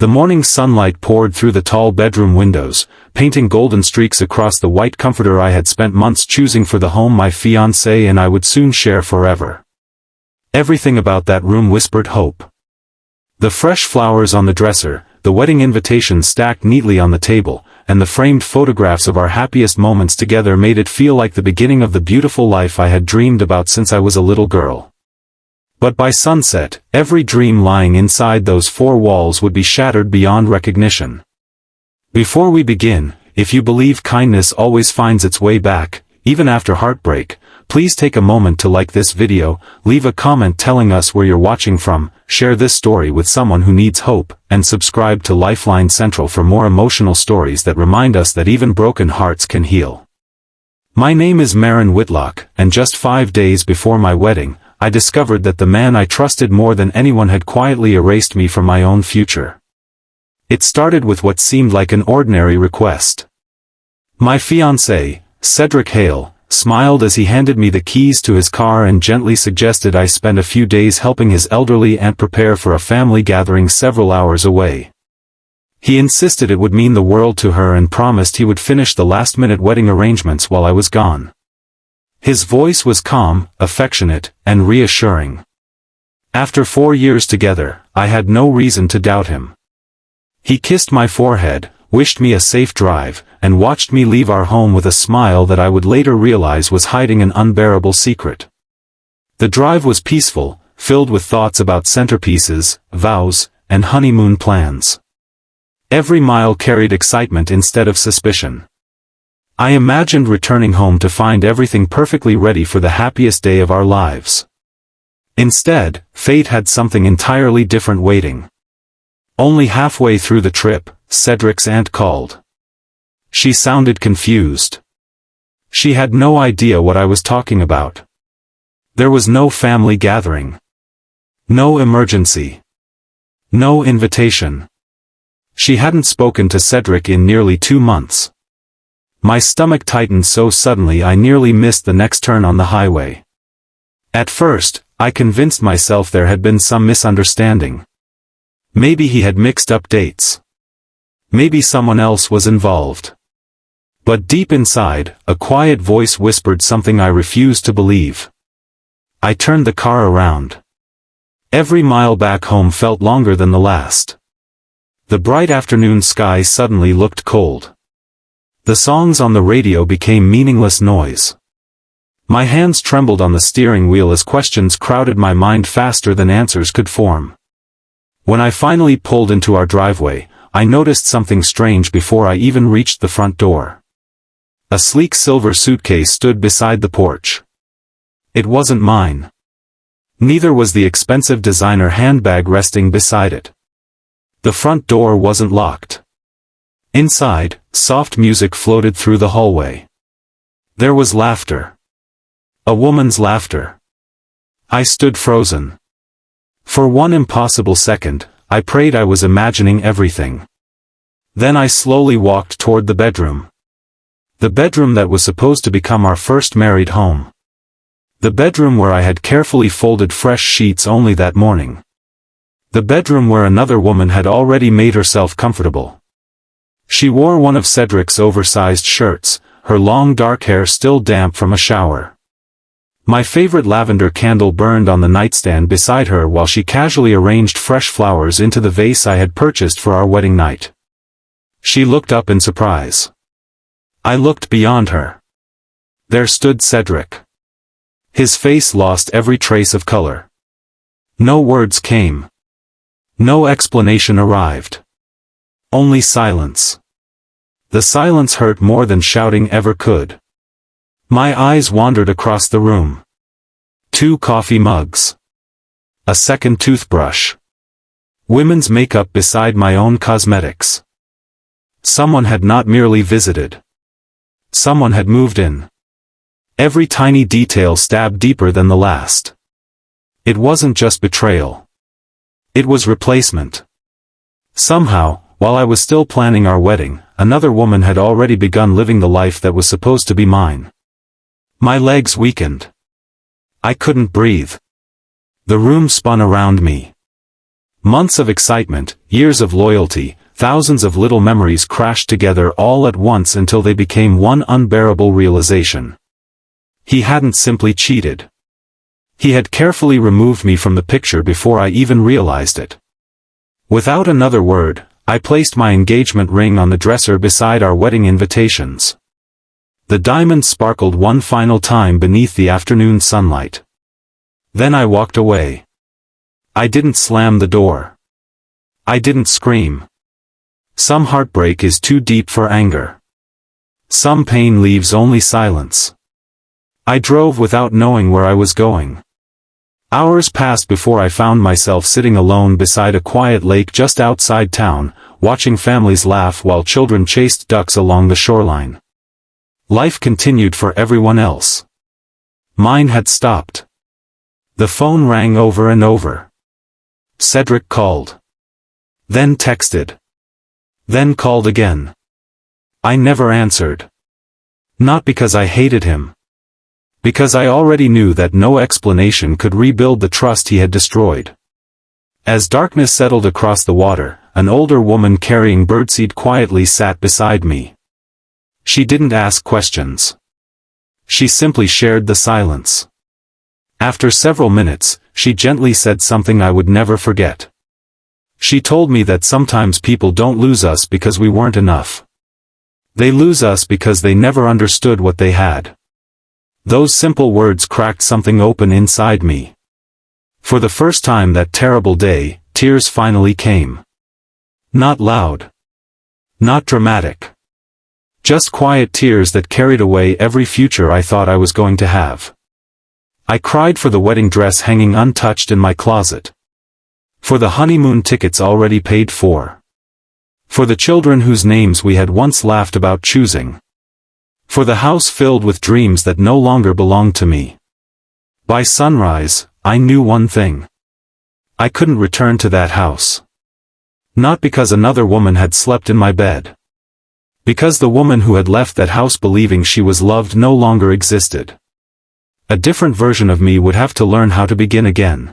The morning sunlight poured through the tall bedroom windows, painting golden streaks across the white comforter I had spent months choosing for the home my fiancé and I would soon share forever. Everything about that room whispered hope. The fresh flowers on the dresser, the wedding invitations stacked neatly on the table, and the framed photographs of our happiest moments together made it feel like the beginning of the beautiful life I had dreamed about since I was a little girl. But by sunset, every dream lying inside those four walls would be shattered beyond recognition. Before we begin, if you believe kindness always finds its way back, even after heartbreak, please take a moment to like this video, leave a comment telling us where you're watching from, share this story with someone who needs hope, and subscribe to Lifeline Central for more emotional stories that remind us that even broken hearts can heal. My name is Maren Whitlock, and just 5 days before my wedding, I discovered that the man I trusted more than anyone had quietly erased me from my own future. It started with what seemed like an ordinary request. My fiancé, Cedric Hale, smiled as he handed me the keys to his car and gently suggested I spend a few days helping his elderly aunt prepare for a family gathering several hours away. He insisted it would mean the world to her and promised he would finish the last-minute wedding arrangements while I was gone. His voice was calm, affectionate, and reassuring. After 4 years together, I had no reason to doubt him. He kissed my forehead, wished me a safe drive, and watched me leave our home with a smile that I would later realize was hiding an unbearable secret. The drive was peaceful, filled with thoughts about centerpieces, vows, and honeymoon plans. Every mile carried excitement instead of suspicion. I imagined returning home to find everything perfectly ready for the happiest day of our lives. Instead, fate had something entirely different waiting. Only halfway through the trip, Cedric's aunt called. She sounded confused. She had no idea what I was talking about. There was no family gathering. No emergency. No invitation. She hadn't spoken to Cedric in nearly 2 months. My stomach tightened so suddenly I nearly missed the next turn on the highway. At first, I convinced myself there had been some misunderstanding. Maybe he had mixed up dates. Maybe someone else was involved. But deep inside, a quiet voice whispered something I refused to believe. I turned the car around. Every mile back home felt longer than the last. The bright afternoon sky suddenly looked cold. The songs on the radio became meaningless noise. My hands trembled on the steering wheel as questions crowded my mind faster than answers could form. When I finally pulled into our driveway, I noticed something strange before I even reached the front door. A sleek silver suitcase stood beside the porch. It wasn't mine. Neither was the expensive designer handbag resting beside it. The front door wasn't locked. Inside, soft music floated through the hallway. There was laughter. A woman's laughter. I stood frozen. For one impossible second, I prayed I was imagining everything. Then I slowly walked toward the bedroom. The bedroom that was supposed to become our first married home. The bedroom where I had carefully folded fresh sheets only that morning. The bedroom where another woman had already made herself comfortable. She wore one of Cedric's oversized shirts, her long dark hair still damp from a shower. My favorite lavender candle burned on the nightstand beside her while she casually arranged fresh flowers into the vase I had purchased for our wedding night. She looked up in surprise. I looked beyond her. There stood Cedric. His face lost every trace of color. No words came. No explanation arrived. Only silence. The silence hurt more than shouting ever could. My eyes wandered across the room. 2 coffee mugs. A second toothbrush. Women's makeup beside my own cosmetics. Someone had not merely visited. Someone had moved in. Every tiny detail stabbed deeper than the last. It wasn't just betrayal. It was replacement. Somehow, while I was still planning our wedding, another woman had already begun living the life that was supposed to be mine. My legs weakened. I couldn't breathe. The room spun around me. Months of excitement, years of loyalty, thousands of little memories crashed together all at once until they became one unbearable realization. He hadn't simply cheated. He had carefully removed me from the picture before I even realized it. Without another word, I placed my engagement ring on the dresser beside our wedding invitations. The diamond sparkled one final time beneath the afternoon sunlight. Then I walked away. I didn't slam the door. I didn't scream. Some heartbreak is too deep for anger. Some pain leaves only silence. I drove without knowing where I was going. Hours passed before I found myself sitting alone beside a quiet lake just outside town, watching families laugh while children chased ducks along the shoreline. Life continued for everyone else. Mine had stopped. The phone rang over and over. Cedric called. Then texted. Then called again. I never answered. Not because I hated him. Because I already knew that no explanation could rebuild the trust he had destroyed. As darkness settled across the water, an older woman carrying birdseed quietly sat beside me. She didn't ask questions. She simply shared the silence. After several minutes, she gently said something I would never forget. She told me that sometimes people don't lose us because we weren't enough. They lose us because they never understood what they had. Those simple words cracked something open inside me. For the first time that terrible day, tears finally came. Not loud. Not dramatic. Just quiet tears that carried away every future I thought I was going to have. I cried for the wedding dress hanging untouched in my closet. For the honeymoon tickets already paid for. For the children whose names we had once laughed about choosing. For the house filled with dreams that no longer belonged to me. By sunrise, I knew one thing. I couldn't return to that house. Not because another woman had slept in my bed. Because the woman who had left that house believing she was loved no longer existed. A different version of me would have to learn how to begin again.